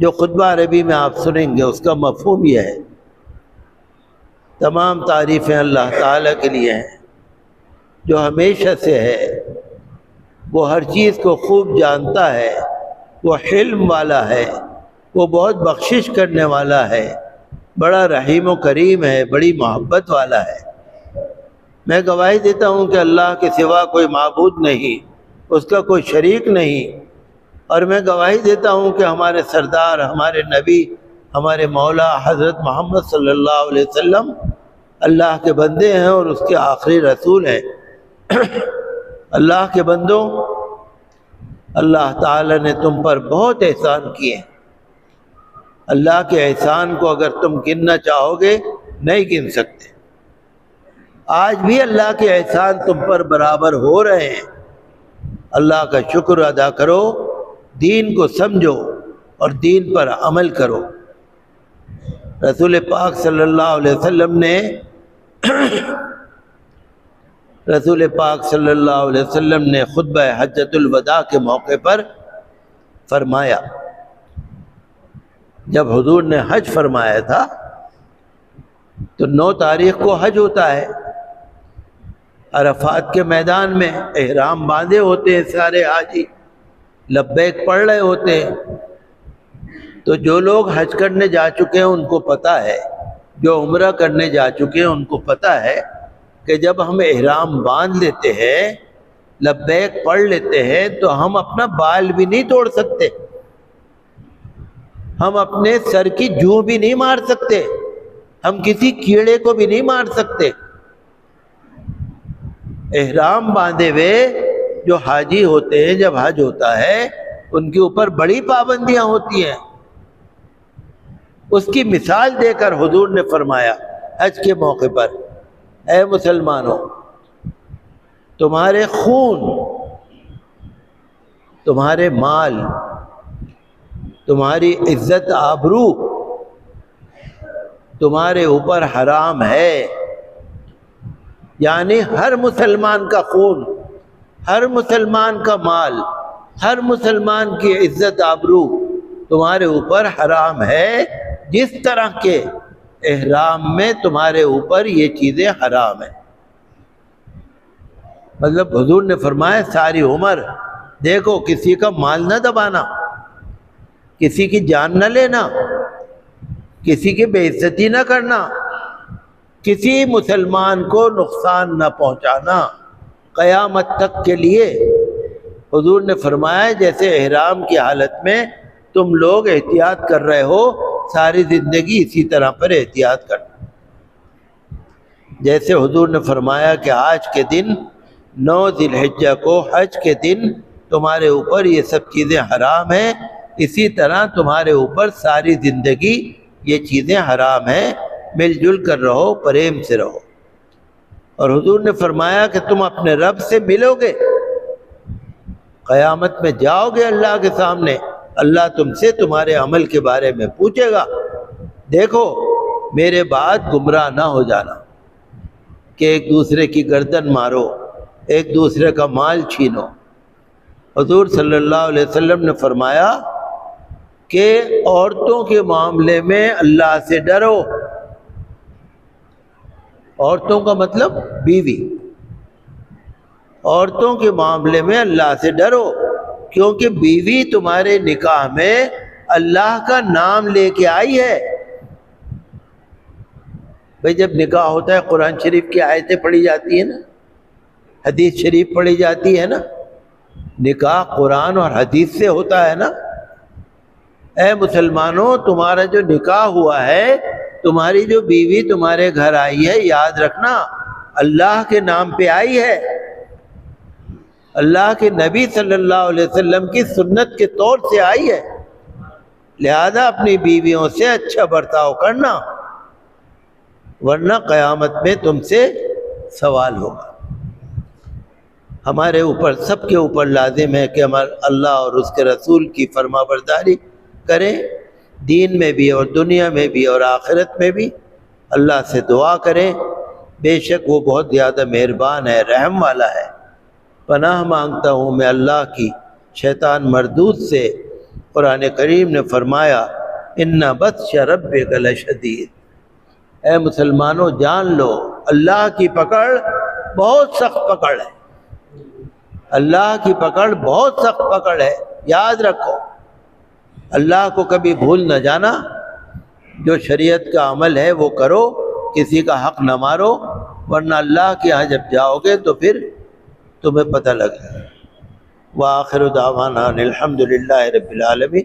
جو خطبہ عربی میں آپ سنیں گے اس کا مفہوم یہ ہے، تمام تعریفیں اللہ تعالیٰ کے لیے ہیں جو ہمیشہ سے ہے، وہ ہر چیز کو خوب جانتا ہے، وہ حلم والا ہے، وہ بہت بخشش کرنے والا ہے، بڑا رحیم و کریم ہے، بڑی محبت والا ہے۔ میں گواہی دیتا ہوں کہ اللہ کے سوا کوئی معبود نہیں، اس کا کوئی شریک نہیں، اور میں گواہی دیتا ہوں کہ ہمارے سردار، ہمارے نبی، ہمارے مولا حضرت محمد صلی اللہ علیہ وسلم اللہ کے بندے ہیں اور اس کے آخری رسول ہیں۔ اللہ کے بندوں، اللہ تعالیٰ نے تم پر بہت احسان کیے ہیں۔ اللہ کے احسان کو اگر تم گننا چاہو گے نہیں گن سکتے۔ آج بھی اللہ کے احسان تم پر برابر ہو رہے ہیں۔ اللہ کا شکر ادا کرو، دین کو سمجھو اور دین پر عمل کرو۔ رسول پاک صلی اللہ علیہ وسلم نے خطبہ حجۃ الوداع کے موقع پر فرمایا، جب حضور نے حج فرمایا تھا تو 9 تاریخ کو حج ہوتا ہے، عرفات کے میدان میں احرام باندھے ہوتے ہیں سارے حاجی، لبیک پڑھ رہے ہوتے ہیں۔ تو جو لوگ حج کرنے جا چکے ہیں ان کو پتہ ہے، جو عمرہ کرنے جا چکے ہیں ان کو پتہ ہے کہ جب ہم احرام باندھ لیتے ہیں، لبیک پڑھ لیتے ہیں، تو ہم اپنا بال بھی نہیں توڑ سکتے، ہم اپنے سر کی جوں بھی نہیں مار سکتے، ہم کسی کیڑے کو بھی نہیں مار سکتے۔ احرام باندھے ہوئے جو حاجی ہوتے ہیں، جب حج ہوتا ہے ان کے اوپر بڑی پابندیاں ہوتی ہیں۔ اس کی مثال دے کر حضور نے فرمایا حج کے موقع پر، اے مسلمانوں، تمہارے خون، تمہارے مال، تمہاری عزت آبرو تمہارے اوپر حرام ہے۔ یعنی ہر مسلمان کا خون، ہر مسلمان کا مال، ہر مسلمان کی عزت آبرو تمہارے اوپر حرام ہے، جس طرح کے احرام میں تمہارے اوپر یہ چیزیں حرام ہیں۔ مطلب حضور نے فرمایا ساری عمر دیکھو کسی کا مال نہ دبانا، کسی کی جان نہ لینا، کسی کی بے عزتی نہ کرنا، کسی مسلمان کو نقصان نہ پہنچانا، قیامت تک کے لیے۔ حضور نے فرمایا جیسے احرام کی حالت میں تم لوگ احتیاط کر رہے ہو، ساری زندگی اسی طرح پر احتیاط کرنا۔ جیسے حضور نے فرمایا کہ آج کے دن 9 ذی الحجہ کو، حج کے دن تمہارے اوپر یہ سب چیزیں حرام ہیں، اسی طرح تمہارے اوپر ساری زندگی یہ چیزیں حرام ہیں، مل جل کر رہو، پریم سے رہو۔ اور حضور نے فرمایا کہ تم اپنے رب سے ملو گے، قیامت میں جاؤ گے اللہ کے سامنے، اللہ تم سے تمہارے عمل کے بارے میں پوچھے گا۔ دیکھو میرے بعد گمراہ نہ ہو جانا کہ ایک دوسرے کی گردن مارو، ایک دوسرے کا مال چھینو۔ حضور صلی اللہ علیہ وسلم نے فرمایا کہ عورتوں کے معاملے میں اللہ سے ڈرو۔ عورتوں کا مطلب بیوی، عورتوں کے معاملے میں اللہ سے ڈرو، کیونکہ بیوی تمہارے نکاح میں اللہ کا نام لے کے آئی ہے۔ بھئی جب نکاح ہوتا ہے قرآن شریف کی آیتیں پڑھی جاتی ہیں نا، حدیث شریف پڑھی جاتی ہے نا، نکاح قرآن اور حدیث سے ہوتا ہے نا۔ اے مسلمانوں، تمہارا جو نکاح ہوا ہے، تمہاری جو بیوی تمہارے گھر آئی ہے، یاد رکھنا اللہ کے نام پہ آئی ہے، اللہ کے نبی صلی اللہ علیہ وسلم کی سنت کے طور سے آئی ہے۔ لہذا اپنی بیویوں سے اچھا برتاؤ کرنا، ورنہ قیامت میں تم سے سوال ہوگا۔ ہمارے اوپر، سب کے اوپر لازم ہے کہ ہم اللہ اور اس کے رسول کی فرما برداری کریں، دین میں بھی اور دنیا میں بھی اور آخرت میں بھی۔ اللہ سے دعا کریں، بے شک وہ بہت زیادہ مہربان ہے، رحم والا ہے۔ پناہ مانگتا ہوں میں اللہ کی شیطان مردود سے قرآن کریم نے فرمایا ان بطش ربک لشدید، اے مسلمانوں جان لو اللہ کی پکڑ بہت سخت پکڑ ہے، اللہ کی پکڑ بہت سخت پکڑ ہے، یاد رکھو۔ اللہ کو کبھی بھول نہ جانا، جو شریعت کا عمل ہے وہ کرو، کسی کا حق نہ مارو، ورنہ اللہ کے ہاں جب جاؤ گے تو پھر تمہیں پتہ لگے۔ وآخر دعوانا الحمد للہ رب العالمین۔